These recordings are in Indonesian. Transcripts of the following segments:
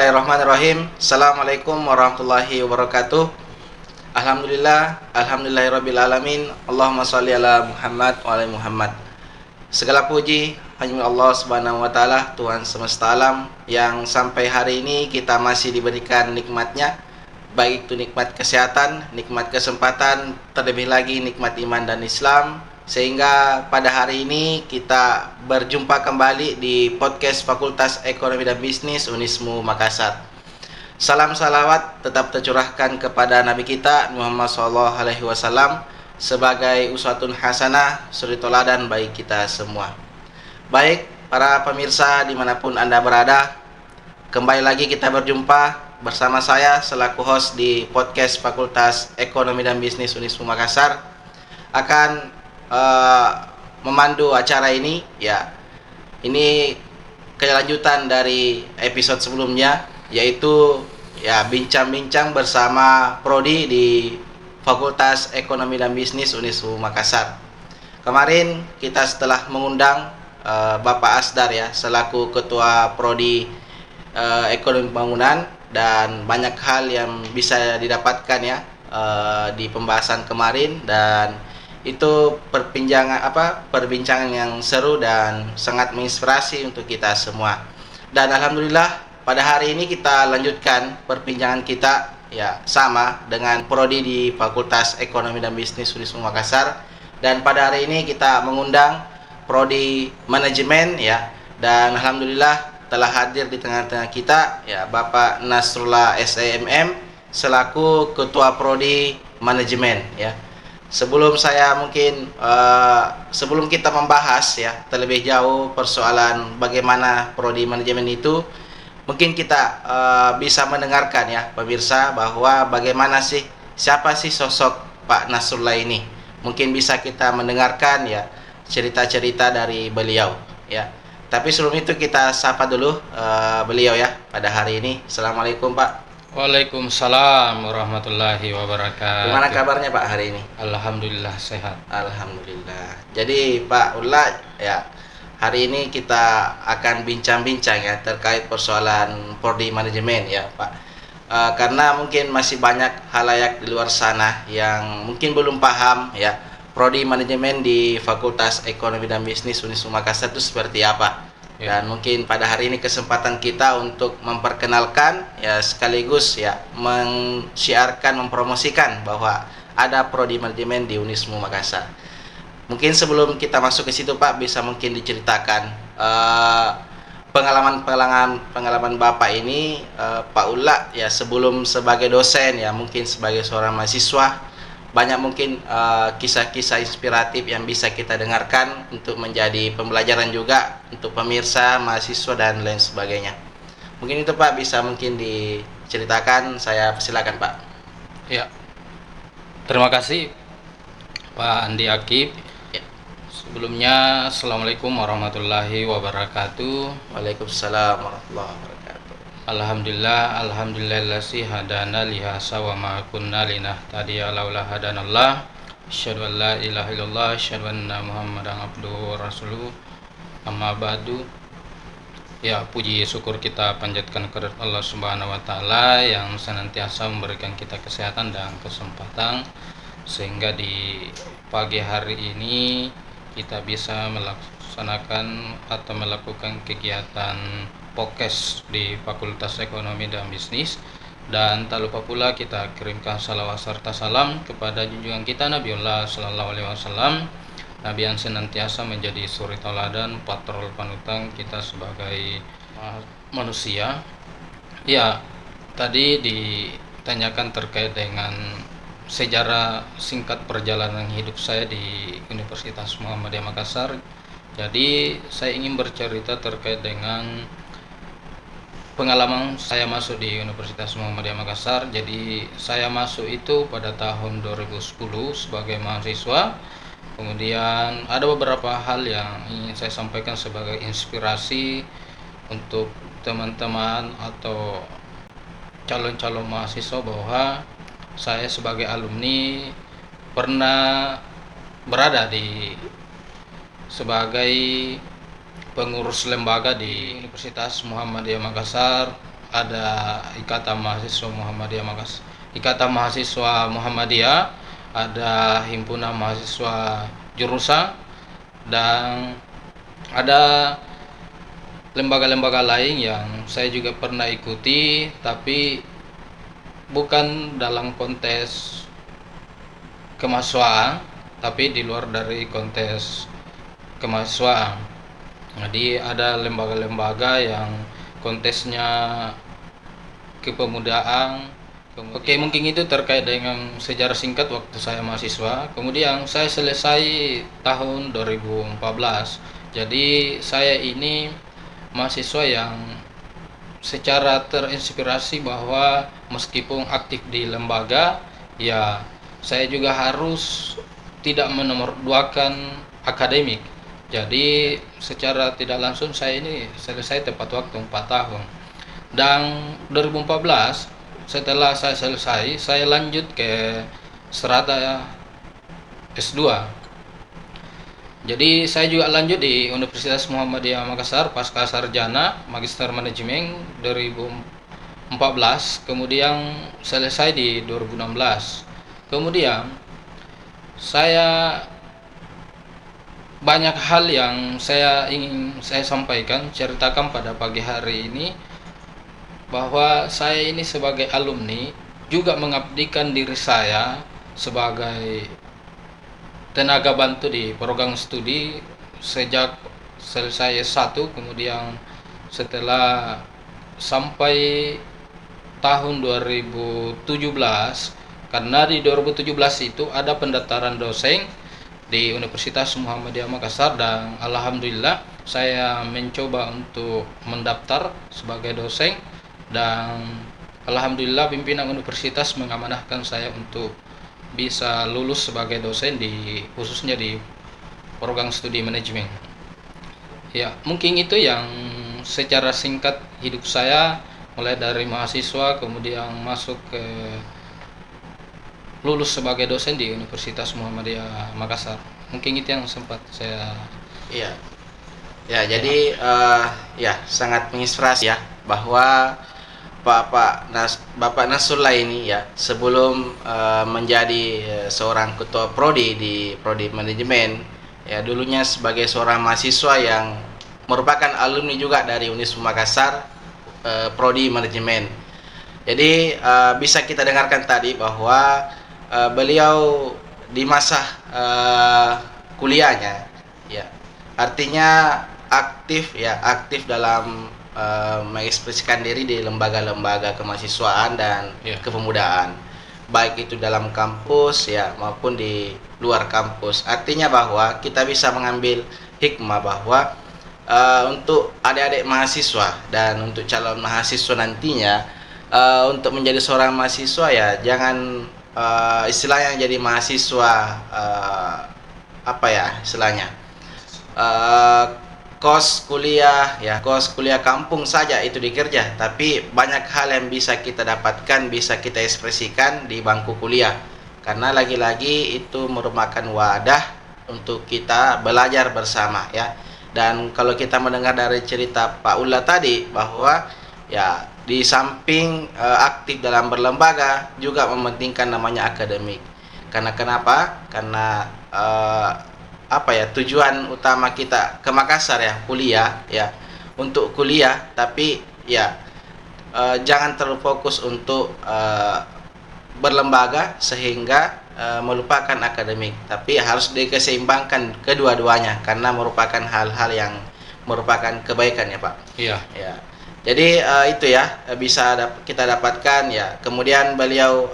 Bismillahirrahmanirrahim. Assalamualaikum warahmatullahi wabarakatuh. Alhamdulillahirabbil alamin. Allahumma shalli ala Muhammad wa ala Muhammad. Segala puji hanya Allah Subhanahu wa taala, Tuhan semesta alam, yang sampai hari ini kita masih diberikan nikmatnya, baik itu nikmat kesehatan, nikmat kesempatan, terlebih lagi nikmat iman dan Islam, sehingga pada hari ini kita berjumpa kembali di podcast Fakultas Ekonomi dan Bisnis Unismu Makassar. Salam salawat tetap tercurahkan kepada Nabi kita Muhammad SAW sebagai uswatun hasanah, suri toladan bagi kita semua. Baik para pemirsa dimanapun Anda berada, kembali lagi kita berjumpa bersama saya selaku host di podcast Fakultas Ekonomi dan Bisnis Unismu Makassar akan memandu acara ini. Ya, ini kelanjutan dari episode sebelumnya, yaitu ya bincang-bincang bersama prodi di Fakultas Ekonomi dan Bisnis Unismu Makassar. Kemarin kita setelah mengundang Bapak Asdar ya selaku ketua prodi Ekonomi Bangunan, dan banyak hal yang bisa didapatkan ya di pembahasan kemarin, dan itu perbincangan yang seru dan sangat menginspirasi untuk kita semua. Dan alhamdulillah pada hari ini kita lanjutkan perbincangan kita ya sama dengan prodi di Fakultas Ekonomi dan Bisnis Unismu Makassar, dan pada hari ini kita mengundang prodi manajemen ya, dan alhamdulillah telah hadir di tengah-tengah kita ya Bapak Nasrullah SEMM selaku ketua prodi manajemen ya. Sebelum kita membahas ya terlebih jauh persoalan bagaimana prodi manajemen itu, mungkin kita bisa mendengarkan ya pemirsa bahwa siapa sih sosok Pak Nasrullah ini. Mungkin bisa kita mendengarkan ya cerita-cerita dari beliau ya. Tapi sebelum itu kita sapa dulu beliau ya pada hari ini. Assalamualaikum Pak. Waalaikumsalam warahmatullahi wabarakatuh. Gimana kabarnya Pak hari ini? Alhamdulillah sehat. Alhamdulillah. Jadi Pak Ulla ya, hari ini kita akan bincang-bincang ya terkait persoalan prodi manajemen ya Pak. Karena mungkin masih banyak halayak di luar sana yang mungkin belum paham ya prodi manajemen di Fakultas Ekonomi dan Bisnis Unismu Makassar itu seperti apa. Dan mungkin pada hari ini kesempatan kita untuk memperkenalkan ya sekaligus ya mensiarkan, mempromosikan bahwa ada prodi manajemen di Unismu Makassar. Mungkin sebelum kita masuk ke situ Pak, bisa mungkin diceritakan pengalaman Bapak ini Pak Ulla ya sebelum sebagai dosen ya, mungkin sebagai seorang mahasiswa. Banyak mungkin kisah-kisah inspiratif yang bisa kita dengarkan untuk menjadi pembelajaran juga untuk pemirsa, mahasiswa, dan lain sebagainya. Mungkin itu Pak bisa mungkin diceritakan, saya persilakan Pak. Ya, terima kasih Pak Andi Akib. Ya. Sebelumnya Assalamualaikum warahmatullahi wabarakatuh. Waalaikumsalam warahmatullahi wabarakatuh. Alhamdulillahillazi hadana lihasa wa ma kunna linahtadiya laula hadanallah. Asyhadu an la ilaha illallah, asyhadu anna Muhammadan abduhu wa rasuluhu. Amma ba'du. Ya, puji syukur kita panjatkan kepada Allah Subhanahu wa taala yang senantiasa memberikan kita kesehatan dan kesempatan sehingga di pagi hari ini kita bisa melaksanakan atau melakukan kegiatan podcast di Fakultas Ekonomi dan Bisnis. Dan tak lupa pula kita kirimkan salawat serta salam kepada junjungan kita Nabiullah Sallallahu Alaihi Wasallam, Nabi yang senantiasa menjadi suri tauladan, patrol panutan kita sebagai manusia. Ya, tadi ditanyakan terkait dengan sejarah singkat perjalanan hidup saya di Universitas Muhammadiyah Makassar. Jadi saya ingin bercerita terkait dengan pengalaman saya masuk di Universitas Muhammadiyah Makassar. Jadi saya masuk itu pada tahun 2010 sebagai mahasiswa. Kemudian ada beberapa hal yang ingin saya sampaikan sebagai inspirasi untuk teman-teman atau calon-calon mahasiswa bahwa saya sebagai alumni pernah berada sebagai pengurus lembaga di Universitas Muhammadiyah Makassar ada Ikatan Mahasiswa Muhammadiyah Makassar, Ikatan Mahasiswa Muhammadiyah, ada Himpunan Mahasiswa Jurusan, dan ada lembaga-lembaga lain yang saya juga pernah ikuti, tapi bukan dalam kontes kemahasiswaan, tapi di luar dari kontes kemahasiswaan. Jadi ada lembaga-lembaga yang kontesnya kepemudaan. Oke, mungkin itu terkait dengan sejarah singkat waktu saya mahasiswa. Kemudian saya selesai tahun 2014. Jadi saya ini mahasiswa yang secara terinspirasi bahwa meskipun aktif di lembaga, ya saya juga harus tidak menomorduakan akademik. Jadi secara tidak langsung saya ini selesai tepat waktu 4 tahun. Dan 2014 setelah saya selesai, saya lanjut ke serata S2. Jadi saya juga lanjut di Universitas Muhammadiyah Makassar pasca sarjana Magister Manajemen 2014, kemudian selesai di 2016. Kemudian saya banyak hal yang ingin saya sampaikan, ceritakan pada pagi hari ini, bahwa saya ini sebagai alumni juga mengabdikan diri saya sebagai tenaga bantu di program studi sejak selesai S1, kemudian setelah sampai tahun 2017, karena di 2017 itu ada pendaftaran dosen di Universitas Muhammadiyah Makassar, dan alhamdulillah saya mencoba untuk mendaftar sebagai dosen, dan alhamdulillah pimpinan universitas mengamanahkan saya untuk bisa lulus sebagai dosen khususnya di program studi manajemen. Ya, mungkin itu yang secara singkat hidup saya mulai dari mahasiswa kemudian masuk ke lulus sebagai dosen di Universitas Muhammadiyah Makassar. Mungkin itu yang sempat saya. Iya. Ya, jadi ya sangat menginspirasi ya bahwa Bapak Nasrullah ini ya sebelum menjadi seorang ketua prodi di prodi manajemen, ya dulunya sebagai seorang mahasiswa yang merupakan alumni juga dari Unisma Makassar, prodi manajemen. Jadi bisa kita dengarkan tadi bahwa beliau di masa kuliahnya ya artinya aktif dalam mengekspresikan diri di lembaga-lembaga kemahasiswaan dan kepemudaan, baik itu dalam kampus ya maupun di luar kampus. Artinya bahwa kita bisa mengambil hikmah bahwa untuk adik-adik mahasiswa dan untuk calon mahasiswa nantinya, untuk menjadi seorang mahasiswa ya jangan istilahnya jadi mahasiswa apa ya istilahnya kos kuliah kampung saja itu dikerja, tapi banyak hal yang bisa kita dapatkan, bisa kita ekspresikan di bangku kuliah, karena lagi-lagi itu merupakan wadah untuk kita belajar bersama ya. Dan kalau kita mendengar dari cerita Pak Ulla tadi bahwa ya di samping aktif dalam berlembaga juga mementingkan namanya akademik. Karena kenapa? Karena tujuan utama kita ke Makassar ya kuliah ya, untuk kuliah, tapi ya jangan terlalu fokus untuk berlembaga sehingga melupakan akademik, tapi harus dikeseimbangkan kedua-duanya karena merupakan hal-hal yang merupakan kebaikan ya Pak. Iya. Ya. Jadi itu ya bisa kita dapatkan ya. Kemudian beliau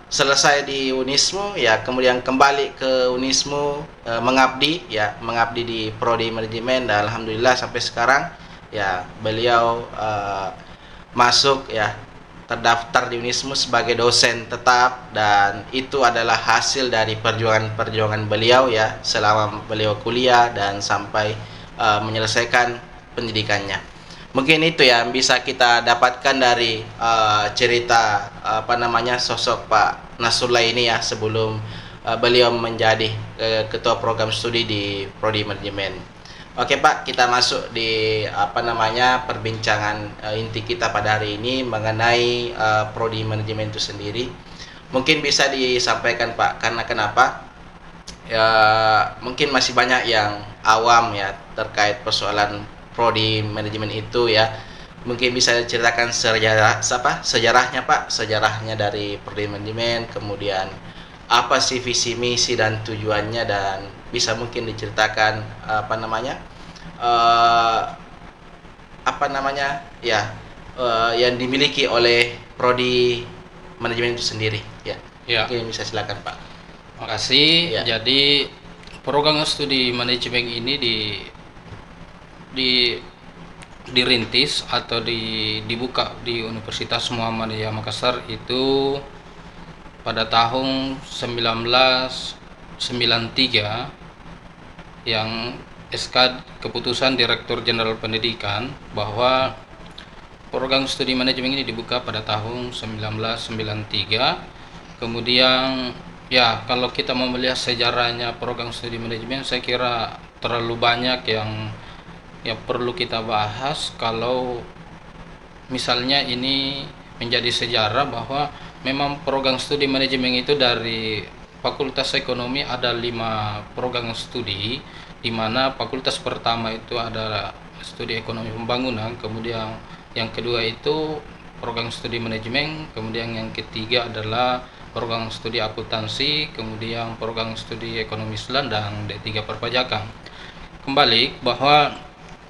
selesai di Unismu ya, kemudian kembali ke Unismu mengabdi di prodi manajemen, dan alhamdulillah sampai sekarang ya beliau masuk ya terdaftar di Unismu sebagai dosen tetap, dan itu adalah hasil dari perjuangan beliau ya selama beliau kuliah dan sampai menyelesaikan pendidikannya. Mungkin itu yang bisa kita dapatkan dari cerita sosok Pak Nasrullah ini ya sebelum beliau menjadi ketua program studi di prodi manajemen. Oke Pak, kita masuk di perbincangan inti kita pada hari ini mengenai prodi manajemen itu sendiri. Mungkin bisa disampaikan Pak, karena kenapa? Ya, mungkin masih banyak yang awam ya terkait persoalan prodi manajemen itu ya. Mungkin bisa diceritakan sejarahnya Pak, sejarahnya dari prodi manajemen, kemudian apa sih visi misi dan tujuannya, dan bisa mungkin diceritakan eh, ya yang dimiliki oleh prodi manajemen itu sendiri ya. Ya, Mungkin bisa silakan Pak. makasih. Ya. Jadi program studi manajemen ini di dirintis atau dibuka di Universitas Muhammadiyah Makassar itu pada tahun 1993, yang SK keputusan Direktur Jenderal Pendidikan bahwa program studi manajemen ini dibuka pada tahun 1993. Kemudian ya, kalau kita mau melihat sejarahnya program studi manajemen, saya kira terlalu banyak yang perlu kita bahas. Kalau misalnya ini menjadi sejarah bahwa memang program studi manajemen itu dari Fakultas Ekonomi ada 5 program studi, di mana fakultas pertama itu ada studi ekonomi pembangunan, kemudian yang kedua itu program studi manajemen, kemudian yang ketiga adalah program studi akuntansi, kemudian program studi ekonomi Islam, dan D3 perpajakan. Kembali bahwa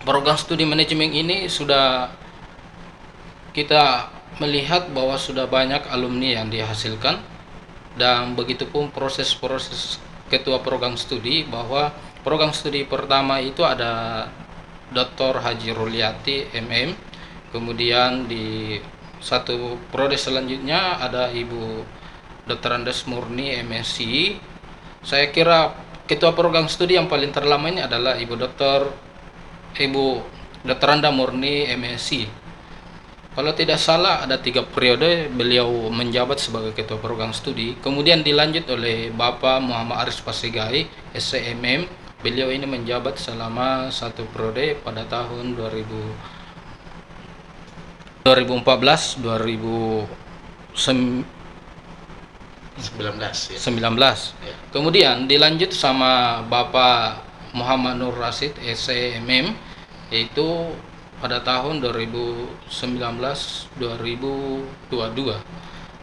program studi manajemen ini sudah kita melihat bahwa sudah banyak alumni yang dihasilkan, dan begitupun proses-proses ketua program studi, bahwa program studi pertama itu ada Dr. Haji Ruliati MM, kemudian di satu prodi selanjutnya ada Ibu Dr. Andes Murni MSc. Saya kira ketua program studi yang paling terlama ini adalah Ibu Dr. Anda Murni MSc. Kalau tidak salah ada 3 periode beliau menjabat sebagai ketua program studi. Kemudian dilanjut oleh Bapak Muhammad Aris Pasigai SCMM. Beliau ini menjabat selama 1 periode pada tahun 2014 19 ya. 2019. Kemudian dilanjut sama Bapak Muhammad Nur Rasid SCMM, yaitu pada tahun 2019-2022.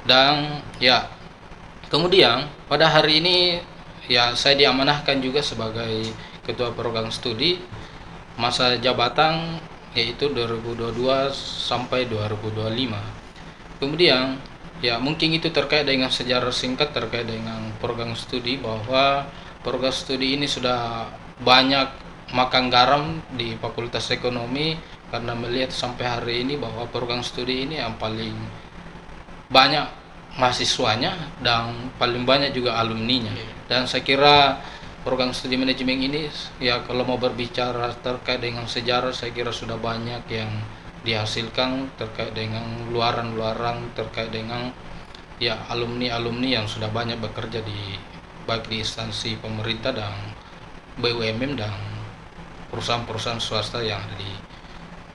Dan ya, kemudian pada hari ini ya saya diamanahkan juga sebagai ketua program studi. Masa jabatan yaitu 2022 sampai 2025. Kemudian ya, mungkin itu terkait dengan sejarah singkat terkait dengan program studi, bahwa program studi ini sudah banyak makan garam di Fakultas Ekonomi, karena melihat sampai hari ini bahwa program studi ini yang paling banyak mahasiswanya dan paling banyak juga alumninya. Dan saya kira program studi manajemen ini ya, kalau mau berbicara terkait dengan sejarah, saya kira sudah banyak yang dihasilkan terkait dengan luaran-luaran, terkait dengan ya alumni-alumni yang sudah banyak bekerja di baik di instansi pemerintah dan BUMN dan perusahaan-perusahaan swasta yang ada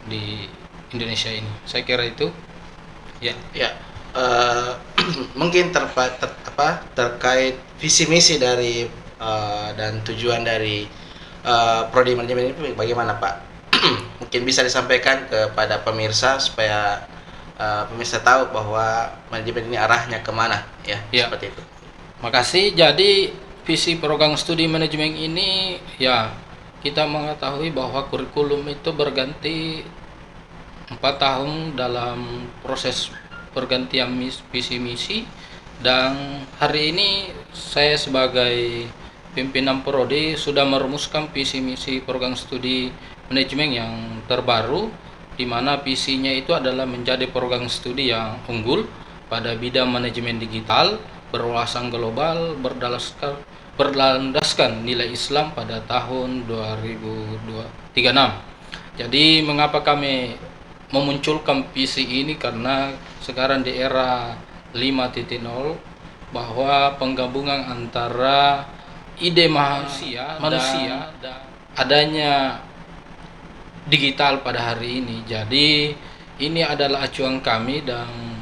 di Indonesia ini. Saya kira itu ya. Mungkin terkait visi misi dari dan tujuan dari prodi manajemen ini bagaimana Pak? Mungkin bisa disampaikan kepada pemirsa supaya pemirsa tahu bahwa manajemen ini arahnya kemana ya. Seperti itu. Makasih. Jadi visi program studi manajemen ini ya, kita mengetahui bahwa kurikulum itu berganti 4 tahun dalam proses pergantian visi misi, dan hari ini saya sebagai pimpinan prodi sudah merumuskan visi misi program studi manajemen yang terbaru, di mana visinya itu adalah menjadi program studi yang unggul pada bidang manajemen digital, berwawasan global, berlandaskan nilai Islam pada tahun 2036. Jadi mengapa kami memunculkan visi ini? Karena sekarang di era 5.0, bahwa penggabungan antara ide manusia dan adanya digital pada hari ini. Jadi ini adalah acuan kami, dan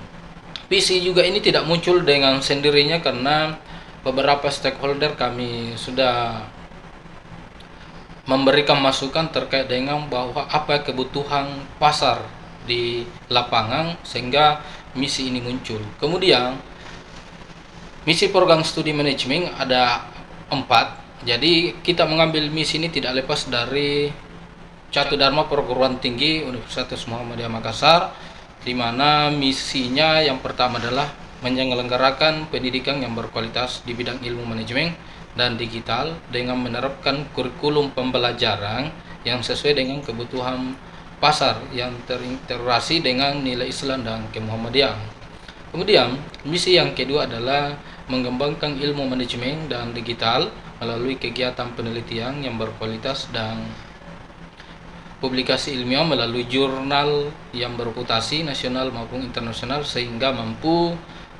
visi juga ini tidak muncul dengan sendirinya karena beberapa stakeholder kami sudah memberikan masukan terkait dengan bahwa apa kebutuhan pasar di lapangan sehingga misi ini muncul. Kemudian misi program studi manajemen ada 4. Jadi kita mengambil misi ini tidak lepas dari Catu Dharma Perguruan Tinggi Universitas Muhammadiyah Makassar, di mana misinya yang pertama adalah menyelenggarakan pendidikan yang berkualitas di bidang ilmu manajemen dan digital dengan menerapkan kurikulum pembelajaran yang sesuai dengan kebutuhan pasar yang terintegrasi dengan nilai Islam dan kemuhammadiyaan. Kemudian, misi yang kedua adalah mengembangkan ilmu manajemen dan digital melalui kegiatan penelitian yang berkualitas dan publikasi ilmiah melalui jurnal yang bereputasi nasional maupun internasional sehingga mampu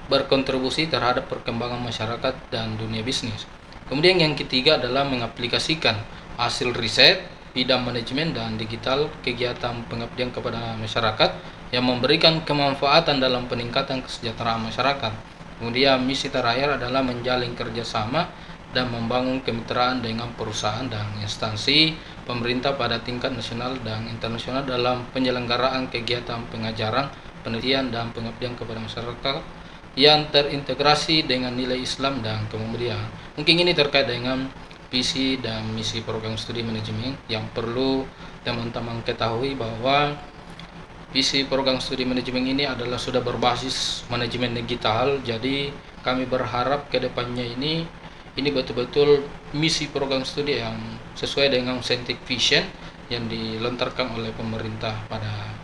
berkontribusi terhadap perkembangan masyarakat dan dunia bisnis. Kemudian yang ketiga adalah mengaplikasikan hasil riset bidang manajemen dan digital kegiatan pengabdian kepada masyarakat yang memberikan kemanfaatan dalam peningkatan kesejahteraan masyarakat. Kemudian misi terakhir adalah menjalin kerjasama dan membangun kemitraan dengan perusahaan dan instansi pemerintah pada tingkat nasional dan internasional dalam penyelenggaraan kegiatan pengajaran, penelitian, dan pengabdian kepada masyarakat yang terintegrasi dengan nilai Islam dan kemudian. Mungkin ini terkait dengan visi dan misi program studi manajemen yang perlu teman-teman ketahui bahwa visi program studi manajemen ini adalah sudah berbasis manajemen digital. Jadi kami berharap ke depannya ini betul-betul misi program studi yang sesuai dengan scientific vision yang dilontarkan oleh pemerintah pada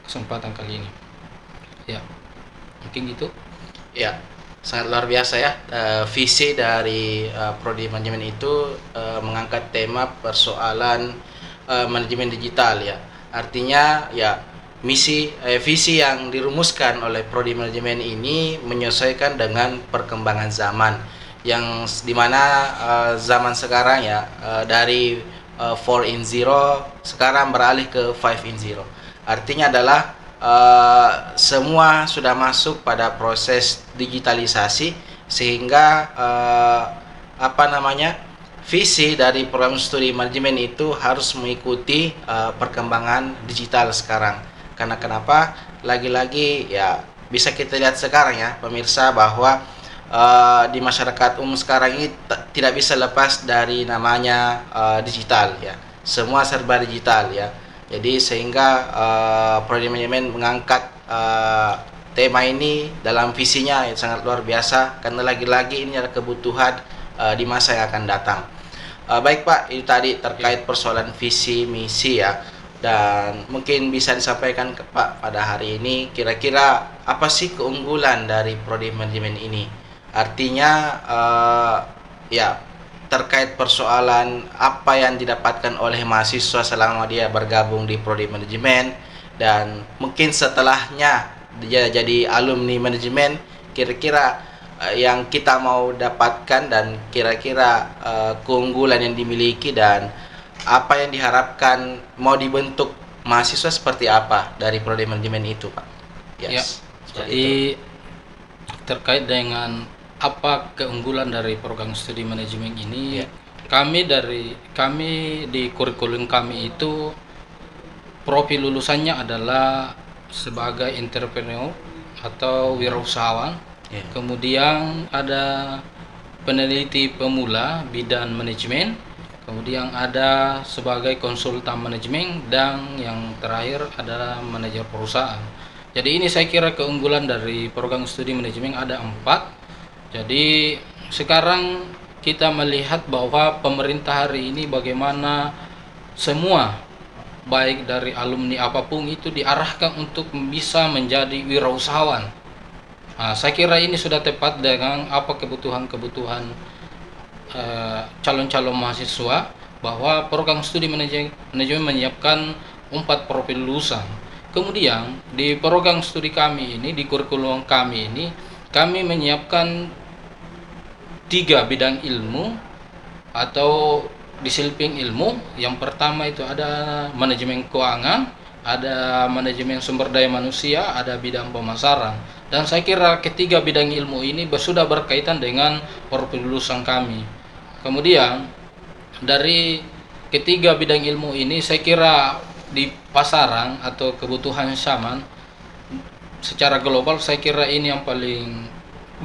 kesempatan kali ini. Ya, mungkin gitu. Ya, sangat luar biasa ya. Visi dari prodi manajemen itu mengangkat tema persoalan manajemen digital ya. Artinya ya visi yang dirumuskan oleh prodi manajemen ini menyesuaikan dengan perkembangan zaman, yang dimana zaman sekarang ya dari 4.0 sekarang beralih ke 5.0. Artinya adalah semua sudah masuk pada proses digitalisasi sehingga visi dari program studi manajemen itu harus mengikuti perkembangan digital sekarang. Karena kenapa? Lagi-lagi ya bisa kita lihat sekarang ya pemirsa bahwa di masyarakat umum sekarang ini tidak bisa lepas dari namanya digital ya. Semua serba digital ya. Jadi sehingga prodi manajemen mengangkat tema ini dalam visinya sangat luar biasa karena lagi-lagi ini adalah kebutuhan di masa yang akan datang. Baik Pak, itu tadi terkait persoalan visi misi ya. Dan mungkin bisa disampaikan ke Pak pada hari ini kira-kira apa sih keunggulan dari prodi manajemen ini? Artinya ya terkait persoalan apa yang didapatkan oleh mahasiswa selama dia bergabung di prodi manajemen, dan mungkin setelahnya dia jadi alumni manajemen, kira-kira yang kita mau dapatkan dan kira-kira keunggulan yang dimiliki dan apa yang diharapkan mau dibentuk mahasiswa seperti apa dari prodi manajemen itu Pak? Ya, jadi terkait dengan apa keunggulan dari program studi manajemen ini, kami di kurikulum kami itu profil lulusannya adalah sebagai entrepreneur atau wirausahawan. Kemudian ada peneliti pemula bidang manajemen, kemudian ada sebagai konsultan manajemen, dan yang terakhir adalah manajer perusahaan. Jadi ini saya kira keunggulan dari program studi manajemen ada 4. Jadi sekarang kita melihat bahwa pemerintah hari ini bagaimana semua baik dari alumni apapun itu diarahkan untuk bisa menjadi wirausahawan. Nah, saya kira ini sudah tepat dengan apa kebutuhan calon-calon mahasiswa, bahwa program studi manajemen menyiapkan 4 profil lulusan. Kemudian di program studi kami ini, di kurikulum kami ini, kami menyiapkan 3 bidang ilmu atau disiplin ilmu. Yang pertama itu ada manajemen keuangan, ada manajemen sumber daya manusia, ada bidang pemasaran. Dan saya kira ketiga bidang ilmu ini sudah berkaitan dengan profil lulusan kami. Kemudian dari ketiga bidang ilmu ini saya kira di pasaran atau kebutuhan zaman secara global, saya kira ini yang paling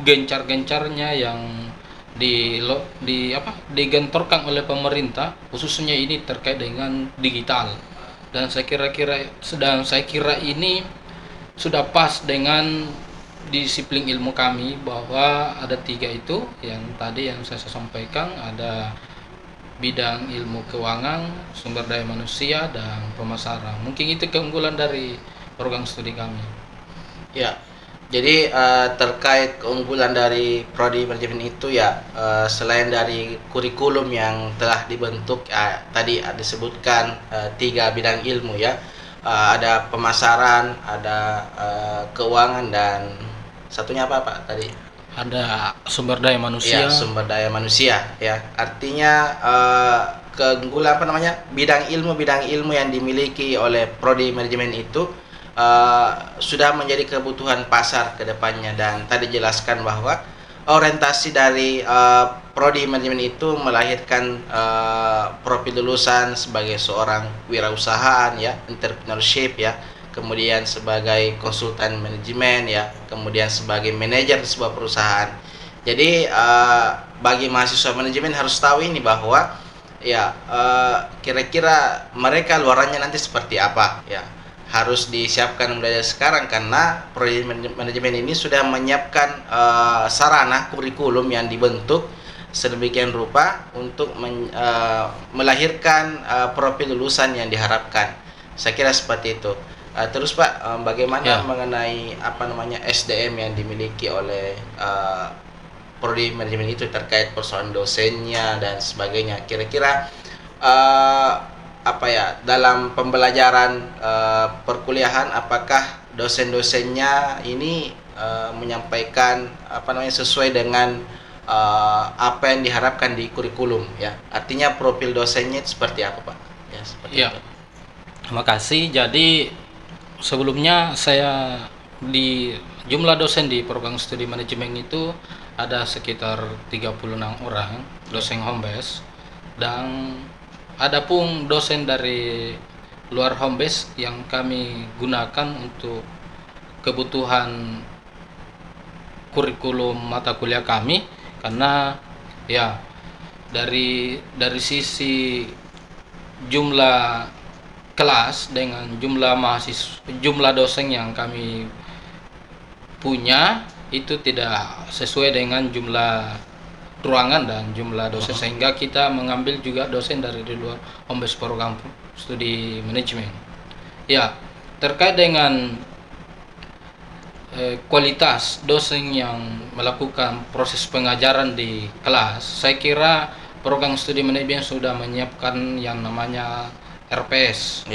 gencar-gencarnya yang digentorkan oleh pemerintah, khususnya ini terkait dengan digital. Dan saya kira ini sudah pas dengan disiplin ilmu kami, bahwa ada tiga itu yang tadi yang saya sampaikan, ada bidang ilmu keuangan, sumber daya manusia, dan pemasaran. Mungkin itu keunggulan dari program studi kami. Ya, jadi terkait keunggulan dari prodi manajemen itu ya, selain dari kurikulum yang telah dibentuk, tadi disebutkan tiga bidang ilmu ya, ada pemasaran, ada keuangan, dan satunya apa Pak tadi? Ada sumber daya manusia. Ya, sumber daya manusia ya. Artinya keunggulan bidang ilmu yang dimiliki oleh prodi manajemen itu sudah menjadi kebutuhan pasar ke depannya. Dan tadi jelaskan bahwa orientasi dari prodi manajemen itu melahirkan profil lulusan sebagai seorang wirausahaan ya, entrepreneurship ya, kemudian sebagai konsultan manajemen ya, kemudian sebagai manajer di sebuah perusahaan. Jadi bagi mahasiswa manajemen harus tahu ini bahwa ya kira-kira mereka luarannya nanti seperti apa ya, harus disiapkan mulai dari sekarang, karena prodi manajemen ini sudah menyiapkan sarana kurikulum yang dibentuk sedemikian rupa untuk melahirkan profil lulusan yang diharapkan. Saya kira seperti itu. Terus Pak, bagaimana mengenai SDM yang dimiliki oleh prodi manajemen itu terkait persoalan dosennya dan sebagainya? Kira-kira dalam pembelajaran perkuliahan, apakah dosen-dosennya ini menyampaikan sesuai dengan apa yang diharapkan di kurikulum ya? Artinya profil dosennya itu seperti apa Pak? Ya, seperti itu. Terima kasih. Jadi sebelumnya saya di jumlah dosen di program studi manajemen itu ada sekitar 36 orang dosen home base, dan ada pun dosen dari luar home base yang kami gunakan untuk kebutuhan kurikulum mata kuliah kami. Karena ya dari sisi jumlah kelas dengan jumlah dosen yang kami punya itu tidak sesuai dengan jumlah ruangan dan jumlah dosen, sehingga kita mengambil juga dosen dari luar home base program studi manajemen. Ya, terkait dengan kualitas dosen yang melakukan proses pengajaran di kelas, saya kira program studi manajemen sudah menyiapkan yang namanya RPS.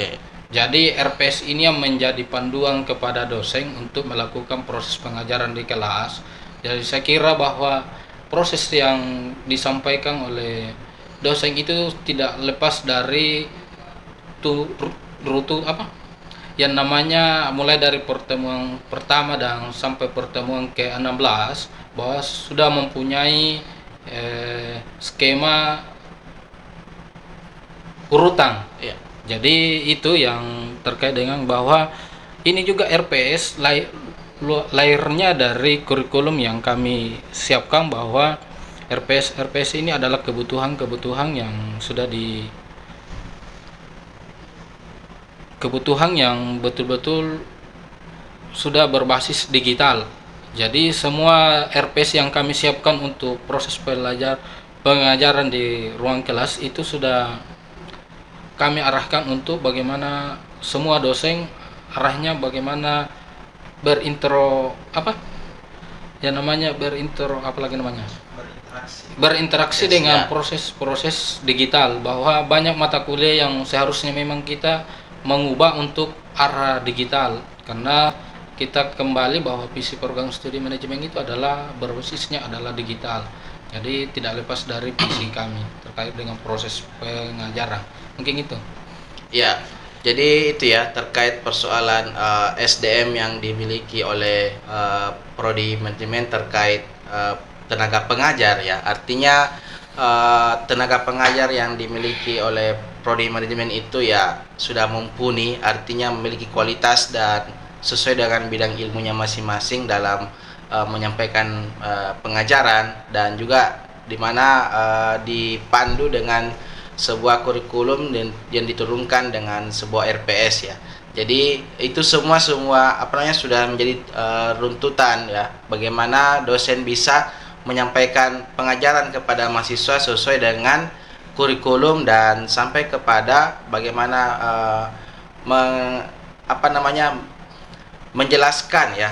Jadi RPS ini yang menjadi panduan kepada dosen untuk melakukan proses pengajaran di kelas. Jadi saya kira bahwa proses yang disampaikan oleh dosen itu tidak lepas dari yang namanya mulai dari pertemuan pertama dan sampai pertemuan ke-16, bahwa sudah mempunyai skema urutan. Jadi itu yang terkait dengan bahwa ini juga RPS lahirnya dari kurikulum yang kami siapkan, bahwa RPS ini adalah kebutuhan yang sudah kebutuhan yang betul-betul sudah berbasis digital. Jadi semua RPS yang kami siapkan untuk proses pengajaran di ruang kelas itu sudah kami arahkan untuk bagaimana semua dosen arahnya bagaimana berinteraksi dengan proses digital, bahwa banyak mata kuliah yang seharusnya memang kita mengubah untuk arah digital, karena kita kembali bahwa visi program studi manajemen itu adalah berbasisnya adalah digital. Jadi tidak lepas dari visi kami terkait dengan proses pengajaran. Mungkin itu. Ya, jadi itu ya terkait persoalan SDM yang dimiliki oleh prodi manajemen terkait tenaga pengajar ya. Artinya tenaga pengajar yang dimiliki oleh prodi manajemen itu ya sudah mumpuni, artinya memiliki kualitas dan sesuai dengan bidang ilmunya masing-masing dalam menyampaikan pengajaran, dan juga di mana dipandu dengan sebuah kurikulum yang diturunkan dengan sebuah RPS ya. Jadi itu semua sudah menjadi runtutan ya, bagaimana dosen bisa menyampaikan pengajaran kepada mahasiswa sesuai dengan kurikulum dan sampai kepada bagaimana menjelaskan ya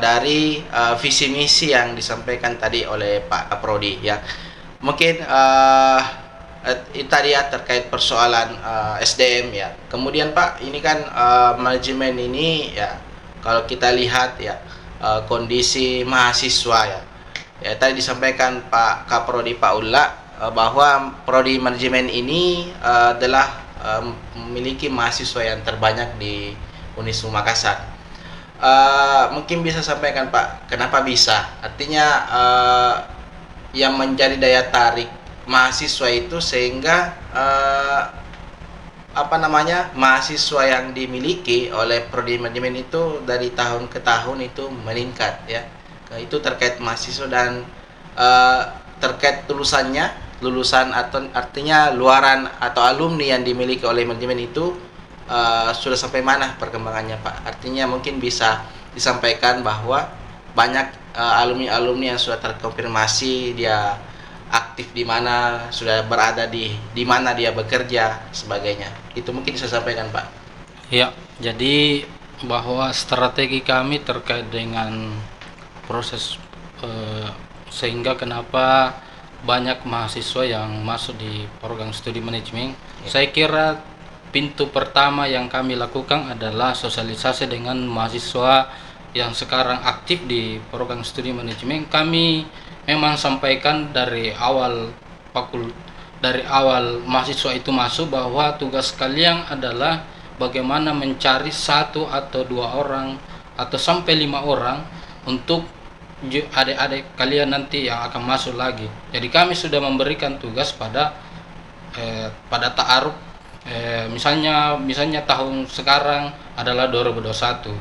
dari visi misi yang disampaikan tadi oleh Pak Kaprodi ya. Mungkin tadi ya terkait persoalan SDM ya. Kemudian Pak, ini kan manajemen ini ya, kalau kita lihat ya kondisi mahasiswa ya. Ya tadi disampaikan Pak Kaprodi Pak Ulla bahwa prodi manajemen ini adalah memiliki mahasiswa yang terbanyak di Unismu Makassar. Mungkin bisa sampaikan Pak, kenapa bisa? Artinya yang menjadi daya tarik mahasiswa itu sehingga mahasiswa yang dimiliki oleh prodi manajemen itu dari tahun ke tahun itu meningkat ya. Itu terkait mahasiswa dan terkait lulusan atau artinya luaran atau alumni yang dimiliki oleh manajemen itu sudah sampai mana perkembangannya Pak? Artinya mungkin bisa disampaikan bahwa banyak alumni-alumni yang sudah terkonfirmasi dia aktif di mana, sudah berada di mana dia bekerja sebagainya. Itu mungkin bisa sampaikan Pak. Ya, jadi bahwa strategi kami terkait dengan proses sehingga kenapa banyak mahasiswa yang masuk di program studi manajemen. Saya kira pintu pertama yang kami lakukan adalah sosialisasi dengan mahasiswa yang sekarang aktif di program studi manajemen. Kami memang sampaikan dari awal mahasiswa itu masuk bahwa tugas kalian adalah bagaimana mencari 1 atau 2 orang atau sampai 5 orang untuk adik-adik kalian nanti yang akan masuk lagi. Jadi kami sudah memberikan tugas pada ta'aruf. Misalnya tahun sekarang adalah 2021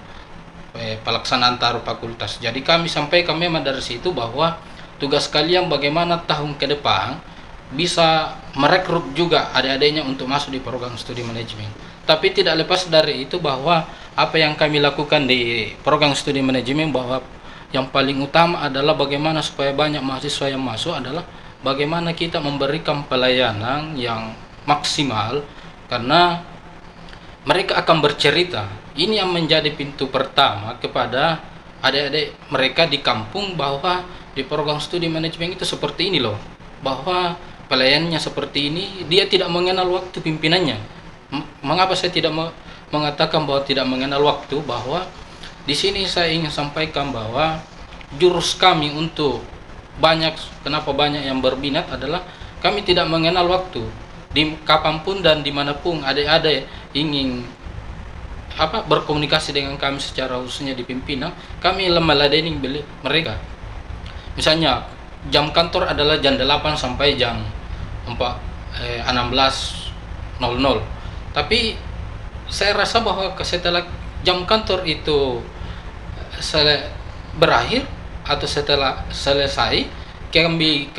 pelaksanaan taruh fakultas. Jadi kami sampaikan memang dari situ bahwa tugas kalian bagaimana tahun ke depan bisa merekrut juga adik-adiknya untuk masuk di program studi manajemen. Tapi tidak lepas dari itu bahwa apa yang kami lakukan di program studi manajemen, bahwa yang paling utama adalah bagaimana supaya banyak mahasiswa yang masuk adalah bagaimana kita memberikan pelayanan yang maksimal, karena mereka akan bercerita. Ini yang menjadi pintu pertama kepada adik-adik mereka di kampung bahwa di program studi manajemen itu seperti ini loh, bahwa pelayanannya seperti ini. Dia tidak mengenal waktu pimpinannya. Mengapa saya tidak mengatakan bahwa tidak mengenal waktu? Bahwa di sini saya ingin sampaikan bahwa jurus kami untuk kenapa banyak yang berminat adalah kami tidak mengenal waktu. Di kapanpun dan dimanapun adik-adik ingin berkomunikasi dengan kami secara khususnya di pimpinan, kami meladeni mereka. Misalnya jam kantor adalah jam 8 sampai jam 16.00. Tapi saya rasa bahwa setelah jam kantor itu berakhir atau setelah selesai, kami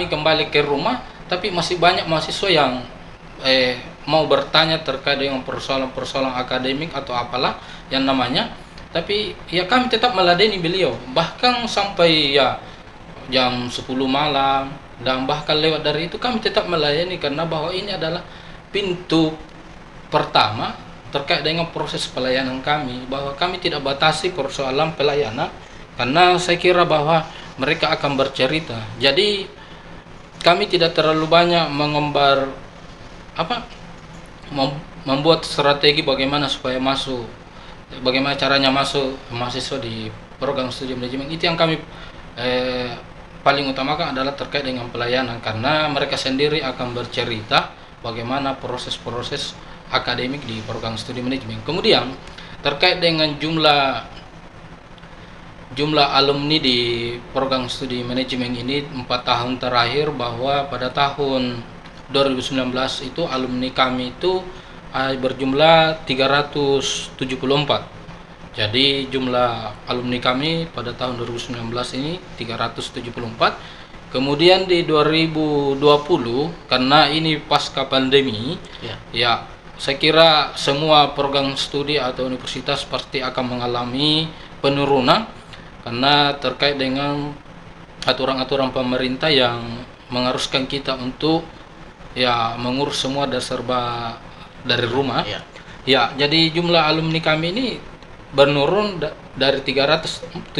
kembali ke rumah, tapi masih banyak mahasiswa yang mau bertanya terkait dengan persoalan-persoalan akademik atau apalah yang namanya. Tapi ya kami tetap meladeni beliau, bahkan sampai ya jam 10 malam, dan bahkan lewat dari itu kami tetap melayani, karena bahwa ini adalah pintu pertama terkait dengan proses pelayanan kami, bahwa kami tidak batasi persoalan pelayanan, karena saya kira bahwa mereka akan bercerita. Jadi kami tidak terlalu banyak mengembar membuat strategi bagaimana supaya masuk, bagaimana caranya masuk mahasiswa di program studi manajemen. Itu yang kami paling utamakan adalah terkait dengan pelayanan, karena mereka sendiri akan bercerita bagaimana proses-proses akademik di program studi manajemen. Kemudian terkait dengan jumlah alumni di program studi manajemen ini 4 tahun terakhir, bahwa pada tahun 2019 itu alumni kami itu berjumlah 374. Jadi jumlah alumni kami pada tahun 2019 ini 374. Kemudian di 2020, karena ini pasca pandemi, ya saya kira semua program studi atau universitas pasti akan mengalami penurunan, karena terkait dengan aturan-aturan pemerintah yang mengharuskan kita untuk ya mengurus semua serba dari rumah. Ya, jadi jumlah alumni kami ini menurun dari 374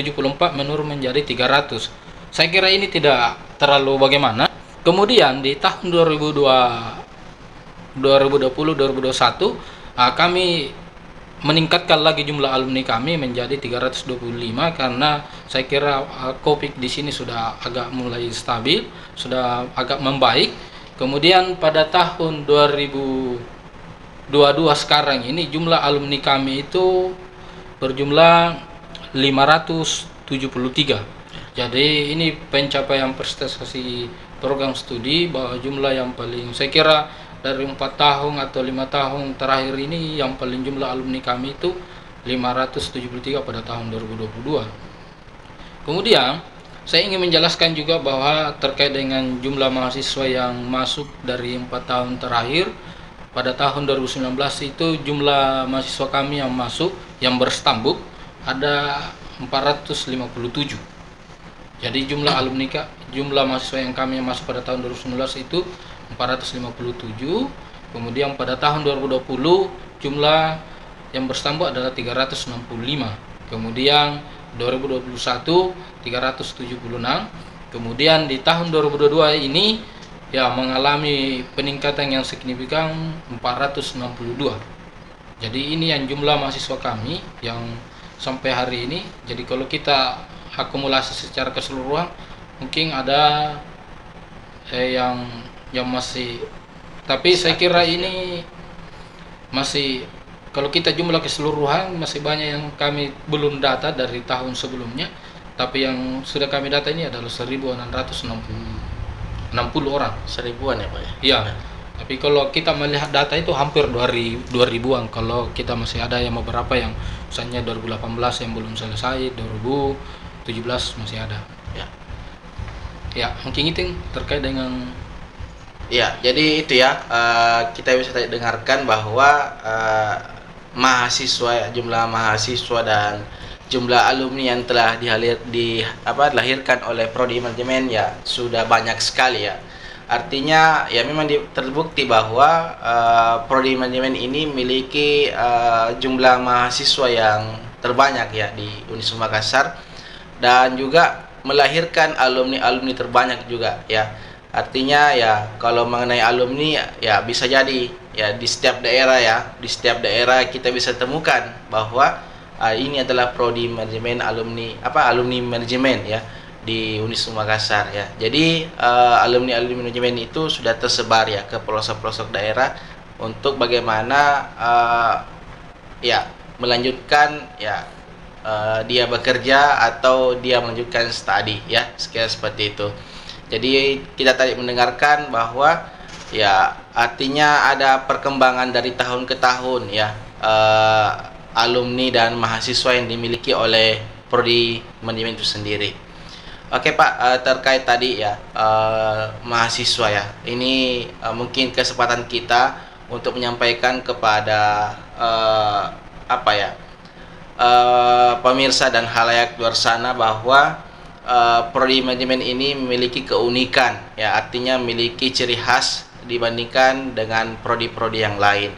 menurun menjadi 300. Saya kira ini tidak terlalu bagaimana. Kemudian di tahun 2020-2021 kami meningkatkan lagi jumlah alumni kami menjadi 325, karena saya kira Covid di sini sudah agak mulai stabil, sudah agak membaik. Kemudian pada tahun 2022 sekarang ini jumlah alumni kami itu berjumlah 573. Jadi ini pencapaian prestasi program studi, bahwa jumlah yang paling saya kira dari 4 tahun atau 5 tahun terakhir ini yang paling jumlah alumni kami itu 573 pada tahun 2022. Kemudian saya ingin menjelaskan juga bahwa terkait dengan jumlah mahasiswa yang masuk dari 4 tahun terakhir, pada tahun 2019 itu jumlah mahasiswa kami yang masuk yang berstambuk ada 457. Jadi jumlah mahasiswa yang kami yang masuk pada tahun 2019 itu 457. Kemudian pada tahun 2020 jumlah yang berstambuk adalah 365. Kemudian 2021 376. Kemudian di tahun 2022 ini ya mengalami peningkatan yang signifikan 462. Jadi ini yang jumlah mahasiswa kami yang sampai hari ini. Jadi kalau kita akumulasi secara keseluruhan mungkin ada yang masih, tapi saya kira ini masih, kalau kita jumlah keseluruhan masih banyak yang kami belum data dari tahun sebelumnya, tapi yang sudah kami data ini adalah 1660 orang. 1000-an ya Pak ya? Iya. Tapi kalau kita melihat data itu hampir 2000-an. Kalau kita masih ada yang beberapa yang misalnya 2018 yang belum selesai, 2017 masih ada. Ya, mungkin itu terkait dengan ya, jadi itu ya, kita bisa dengarkan bahwa jumlah mahasiswa dan jumlah alumni yang telah dilahirkan oleh prodi manajemen ya sudah banyak sekali ya. Artinya ya memang terbukti bahwa prodi manajemen ini memiliki jumlah mahasiswa yang terbanyak ya di Universitas Makassar, dan juga melahirkan alumni terbanyak juga ya. Artinya ya kalau mengenai alumni ya bisa jadi ya di setiap daerah kita bisa temukan bahwa ini adalah prodi manajemen alumni manajemen ya di Universitas Makassar ya. Jadi alumni manajemen itu sudah tersebar ya ke pelosok-pelosok daerah untuk bagaimana ya melanjutkan ya dia bekerja atau dia melanjutkan studi ya, sekira seperti itu. Jadi kita tadi mendengarkan bahwa ya artinya ada perkembangan dari tahun ke tahun ya, alumni dan mahasiswa yang dimiliki oleh prodi manajemen itu sendiri. Oke Pak, terkait tadi ya mahasiswa ya, ini mungkin kesempatan kita untuk menyampaikan kepada pemirsa dan khalayak luar sana bahwa prodi manajemen ini memiliki keunikan ya, artinya memiliki ciri khas dibandingkan dengan prodi-prodi yang lain,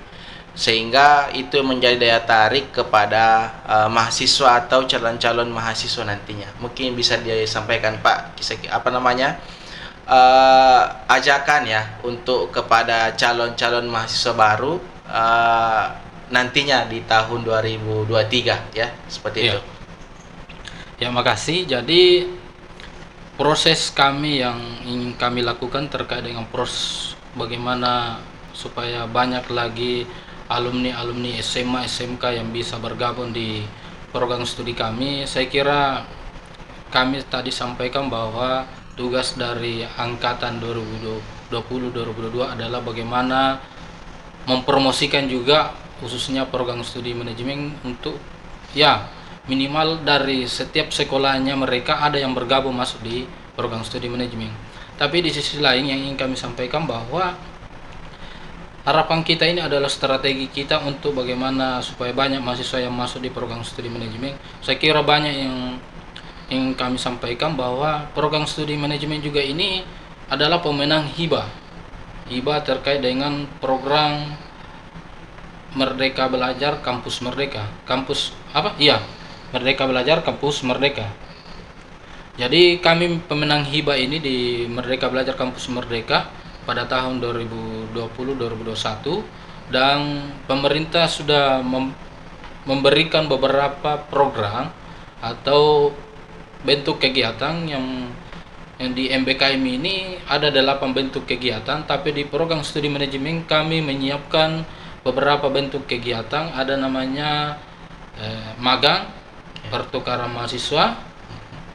sehingga itu menjadi daya tarik kepada mahasiswa atau calon-calon mahasiswa nantinya. Mungkin bisa disampaikan Pak ajakan ya untuk kepada calon-calon mahasiswa baru nantinya di tahun 2023 ya, seperti itu. Ya, makasih. Jadi proses kami yang ingin kami lakukan terkait dengan proses bagaimana supaya banyak lagi alumni-alumni SMA SMK yang bisa bergabung di program studi kami. Saya kira kami tadi sampaikan bahwa tugas dari angkatan 2020-2022 adalah bagaimana mempromosikan juga khususnya program studi manajemen untuk ya minimal dari setiap sekolahnya mereka ada yang bergabung masuk di program studi manajemen. Tapi di sisi lain yang ingin kami sampaikan bahwa harapan kita ini adalah strategi kita untuk bagaimana supaya banyak mahasiswa yang masuk di program studi manajemen. Saya kira banyak yang ingin kami sampaikan bahwa program studi manajemen juga ini adalah pemenang hibah terkait dengan program Merdeka Belajar Kampus Merdeka. Kampus apa? Iya, Merdeka Belajar Kampus Merdeka. Jadi kami pemenang hibah ini di Merdeka Belajar Kampus Merdeka pada tahun 2020-2021 dan pemerintah sudah memberikan beberapa program atau bentuk kegiatan yang di MBKM ini ada 8 bentuk kegiatan, tapi di program studi manajemen kami menyiapkan beberapa bentuk kegiatan. Ada namanya magang, pertukaran mahasiswa,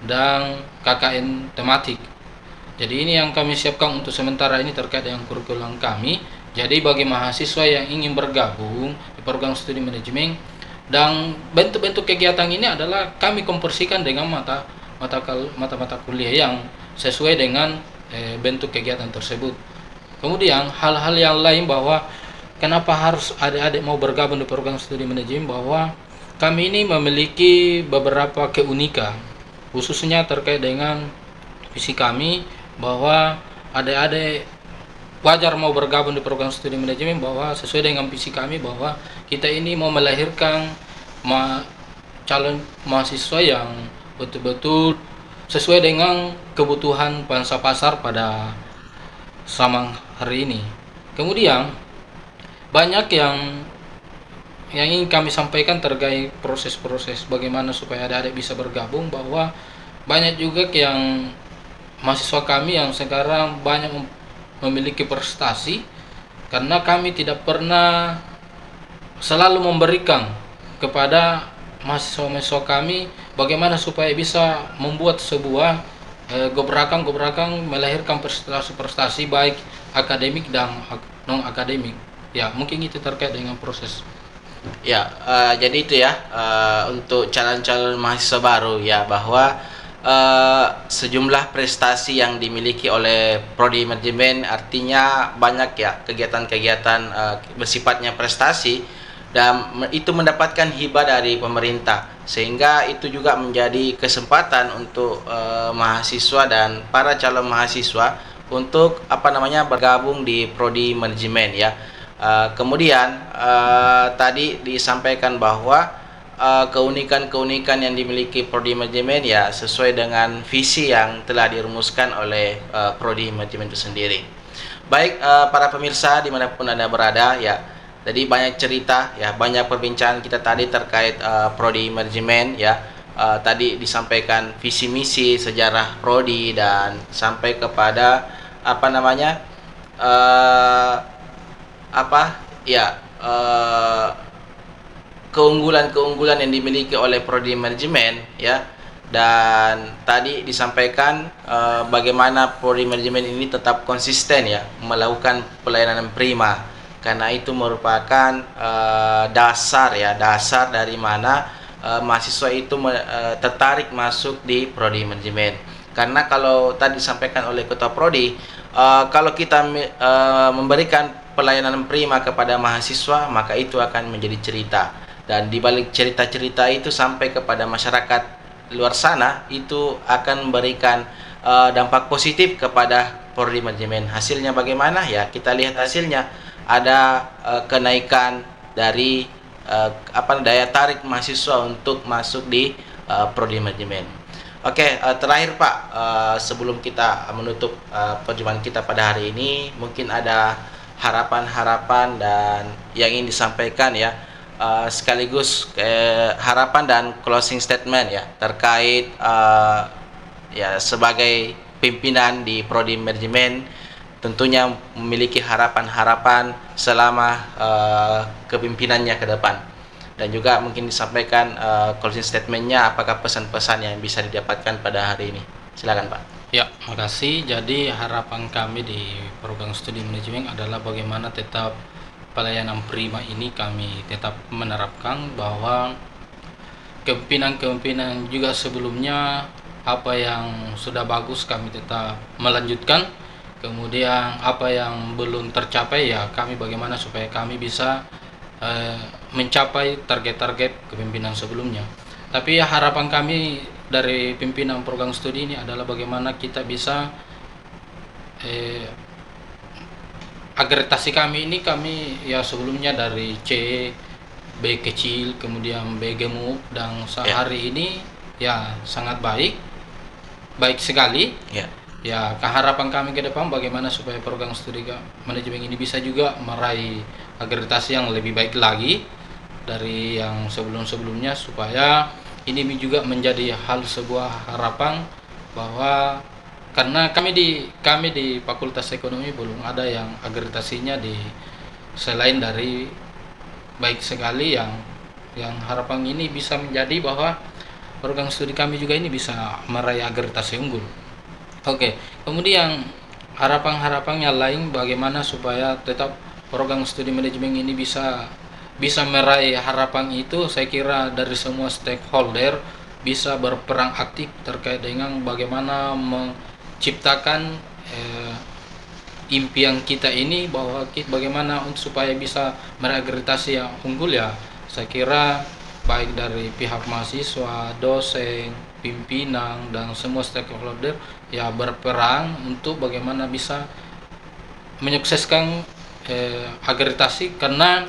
dan KKN tematik. Jadi ini yang kami siapkan untuk sementara ini terkait dengan kurikulum kami. Jadi bagi mahasiswa yang ingin bergabung di program studi manajemen, dan bentuk-bentuk kegiatan ini adalah kami konversikan dengan mata kuliah yang sesuai dengan bentuk kegiatan tersebut. Kemudian hal-hal yang lain bahwa kenapa harus adik-adik mau bergabung di program studi manajemen, bahwa kami ini memiliki beberapa keunikan khususnya terkait dengan visi kami, bahwa adik-adik wajar mau bergabung di program studi manajemen bahwa sesuai dengan visi kami bahwa kita ini mau melahirkan calon mahasiswa yang betul-betul sesuai dengan kebutuhan bangsa pasar pada zaman hari ini. Kemudian banyak yang ingin kami sampaikan terkait proses-proses bagaimana supaya adik-adik bisa bergabung, bahwa banyak juga yang mahasiswa kami yang sekarang banyak memiliki prestasi karena kami tidak pernah selalu memberikan kepada mahasiswa-mahasiswa kami bagaimana supaya bisa membuat sebuah gebrakan-gebrakan melahirkan prestasi-prestasi baik akademik dan non akademik. Ya, mungkin itu terkait dengan proses. Ya, jadi itu ya untuk calon-calon mahasiswa baru ya, bahwa sejumlah prestasi yang dimiliki oleh prodi manajemen artinya banyak ya kegiatan-kegiatan bersifatnya prestasi, dan itu mendapatkan hibah dari pemerintah, sehingga itu juga menjadi kesempatan untuk mahasiswa dan para calon mahasiswa untuk bergabung di prodi manajemen ya. Kemudian tadi disampaikan bahwa keunikan-keunikan yang dimiliki prodi manajemen ya sesuai dengan visi yang telah dirumuskan oleh prodi manajemen itu sendiri. Baik para pemirsa dimanapun Anda berada ya, jadi banyak cerita ya, banyak perbincangan kita tadi terkait prodi manajemen ya. Tadi disampaikan visi misi, sejarah prodi, dan sampai kepada keunggulan-keunggulan yang dimiliki oleh prodi manajemen ya. Dan tadi disampaikan bagaimana prodi manajemen ini tetap konsisten ya melakukan pelayanan prima, karena itu merupakan dasar dari mana mahasiswa itu tertarik masuk di prodi manajemen. Karena kalau tadi disampaikan oleh ketua prodi, kalau kita memberikan pelayanan prima kepada mahasiswa, maka itu akan menjadi cerita, dan di balik cerita-cerita itu sampai kepada masyarakat luar sana, itu akan memberikan dampak positif kepada prodi manajemen. Hasilnya bagaimana ya, kita lihat hasilnya ada kenaikan dari daya tarik mahasiswa untuk masuk di prodi manajemen. Oke, terakhir Pak, sebelum kita menutup perjumpaan kita pada hari ini, mungkin ada harapan-harapan dan yang ingin disampaikan ya, sekaligus harapan dan closing statement ya terkait ya sebagai pimpinan di prodi manajemen tentunya memiliki harapan-harapan selama kepimimpinannya ke depan. Dan juga mungkin disampaikan closing statementnya, apakah pesan-pesan yang bisa didapatkan pada hari ini. Silakan Pak. Ya, makasih. Jadi harapan kami di program studi manajemen adalah bagaimana tetap pelayanan prima ini kami tetap menerapkan, bahwa kepemimpinan juga sebelumnya apa yang sudah bagus kami tetap melanjutkan, kemudian apa yang belum tercapai ya kami bagaimana supaya kami bisa mencapai target-target kepemimpinan sebelumnya. Tapi ya harapan kami dari pimpinan program studi ini adalah bagaimana kita bisa agregasi kami ini, kami ya sebelumnya dari C, B kecil, kemudian B gemuk, dan sehari ini ya sangat baik sekali. Ya, harapan kami ke depan bagaimana supaya program studi manajemen ini bisa juga meraih agregasi yang lebih baik lagi dari yang sebelum-sebelumnya, supaya ini juga menjadi sebuah harapan, bahwa karena kami di Fakultas Ekonomi belum ada yang agregasinya di selain dari baik sekali, yang harapan ini bisa menjadi bahwa program studi kami juga ini bisa meraih agregasi unggul. Oke, kemudian harapan yang lain bagaimana supaya tetap program studi manajemen ini bisa meraih harapan itu, saya kira dari semua stakeholder bisa berperan aktif terkait dengan bagaimana menciptakan impian kita ini, bahwa bagaimana supaya bisa meraih agregasi yang unggul ya. Saya kira baik dari pihak mahasiswa, dosen, pimpinan, dan semua stakeholder ya berperan untuk bagaimana bisa menyukseskan agregasi, karena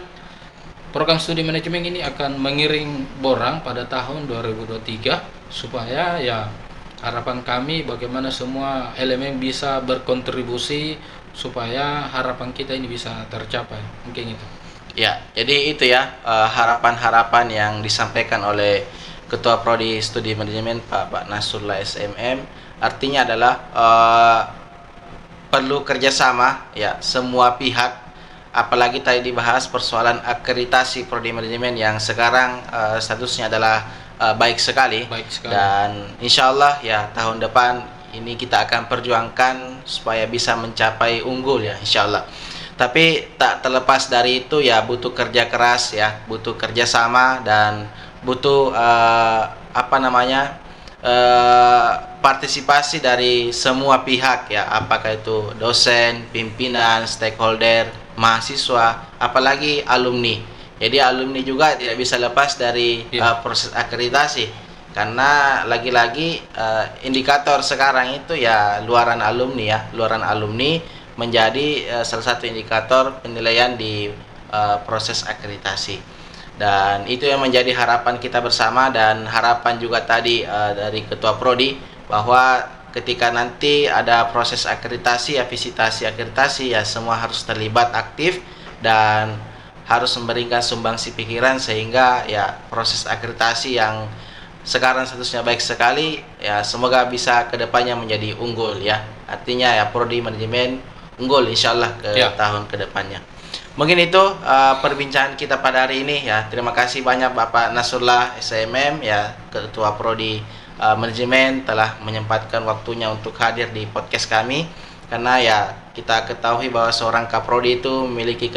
program studi manajemen ini akan mengiring borang pada tahun 2023, supaya ya harapan kami bagaimana semua elemen bisa berkontribusi supaya harapan kita ini bisa tercapai. Mungkin itu. Ya, jadi itu ya harapan-harapan yang disampaikan oleh Ketua Prodi Studi Manajemen Pak Nasrullah SMM. Artinya adalah perlu kerjasama ya semua pihak, apalagi tadi dibahas persoalan akreditasi prodi manajemen yang sekarang statusnya adalah baik sekali. Dan insya Allah ya tahun depan ini kita akan perjuangkan supaya bisa mencapai unggul ya insya Allah. Tapi tak terlepas dari itu ya butuh kerja keras ya, butuh kerjasama, dan butuh partisipasi dari semua pihak ya, apakah itu dosen, pimpinan, stakeholder, mahasiswa, apalagi alumni. Jadi alumni juga tidak bisa lepas dari proses akreditasi, karena lagi-lagi indikator sekarang itu ya luaran alumni menjadi salah satu indikator penilaian di proses akreditasi. Dan itu yang menjadi harapan kita bersama, dan harapan juga tadi dari Ketua Prodi, bahwa ketika nanti ada proses akreditasi ya, visitasi akreditasi ya, semua harus terlibat aktif dan harus memberikan sumbangsi pikiran, sehingga ya proses akreditasi yang sekarang statusnya baik sekali ya semoga bisa kedepannya menjadi unggul ya. Artinya ya prodi manajemen unggul insyaallah ke tahun kedepannya. Mungkin itu perbincangan kita pada hari ini ya. Terima kasih banyak Bapak Nasrullah SMM ya, Ketua Prodi Manajemen, telah menyempatkan waktunya untuk hadir di podcast kami, karena ya kita ketahui bahwa seorang kaprodi itu memiliki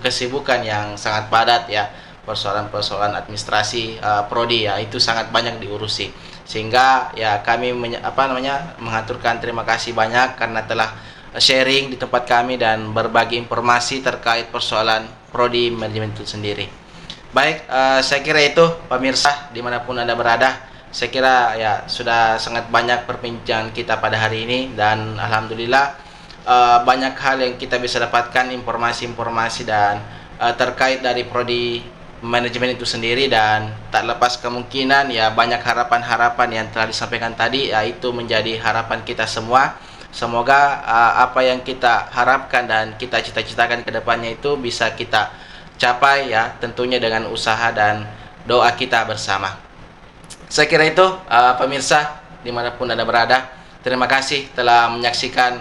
kesibukan yang sangat padat ya. Persoalan-persoalan administrasi prodi ya itu sangat banyak diurusi, sehingga ya kami mengaturkan terima kasih banyak karena telah sharing di tempat kami dan berbagi informasi terkait persoalan prodi manajemen itu sendiri. Baik, saya kira itu pemirsa dimanapun Anda berada, saya kira ya sudah sangat banyak perbincangan kita pada hari ini, dan alhamdulillah banyak hal yang kita bisa dapatkan informasi-informasi dan terkait dari prodi manajemen itu sendiri, dan tak lepas kemungkinan ya banyak harapan-harapan yang telah disampaikan tadi ya, itu menjadi harapan kita semua. Semoga apa yang kita harapkan dan kita cita-citakan ke depannya itu bisa kita capai ya, tentunya dengan usaha dan doa kita bersama. Saya kira itu pemirsa, dimanapun Anda berada. Terima kasih telah menyaksikan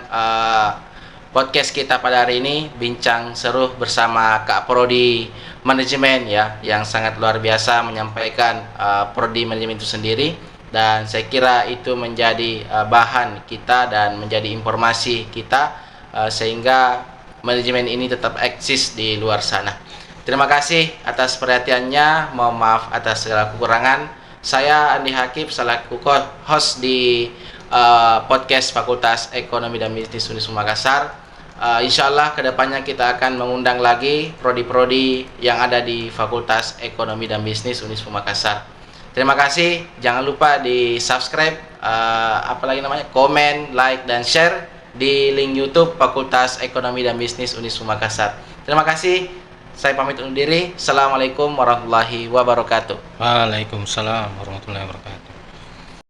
podcast kita pada hari ini, bincang seru bersama Kak Prodi Manajemen ya, yang sangat luar biasa menyampaikan Prodi Manajemen itu sendiri, dan saya kira itu menjadi bahan kita dan menjadi informasi kita sehingga manajemen ini tetap eksis di luar sana. Terima kasih atas perhatiannya, mohon maaf atas segala kekurangan. Saya Andi Hakib selaku host di podcast Fakultas Ekonomi dan Bisnis Unisma Makassar. Insya Allah kedepannya kita akan mengundang lagi prodi-prodi yang ada di Fakultas Ekonomi dan Bisnis Unisma Makassar. Terima kasih, jangan lupa di subscribe, komen, like, dan share di link YouTube Fakultas Ekonomi dan Bisnis Unisma Makassar. Terima kasih, saya pamit undur diri. Assalamualaikum warahmatullahi wabarakatuh. Waalaikumsalam warahmatullahi wabarakatuh.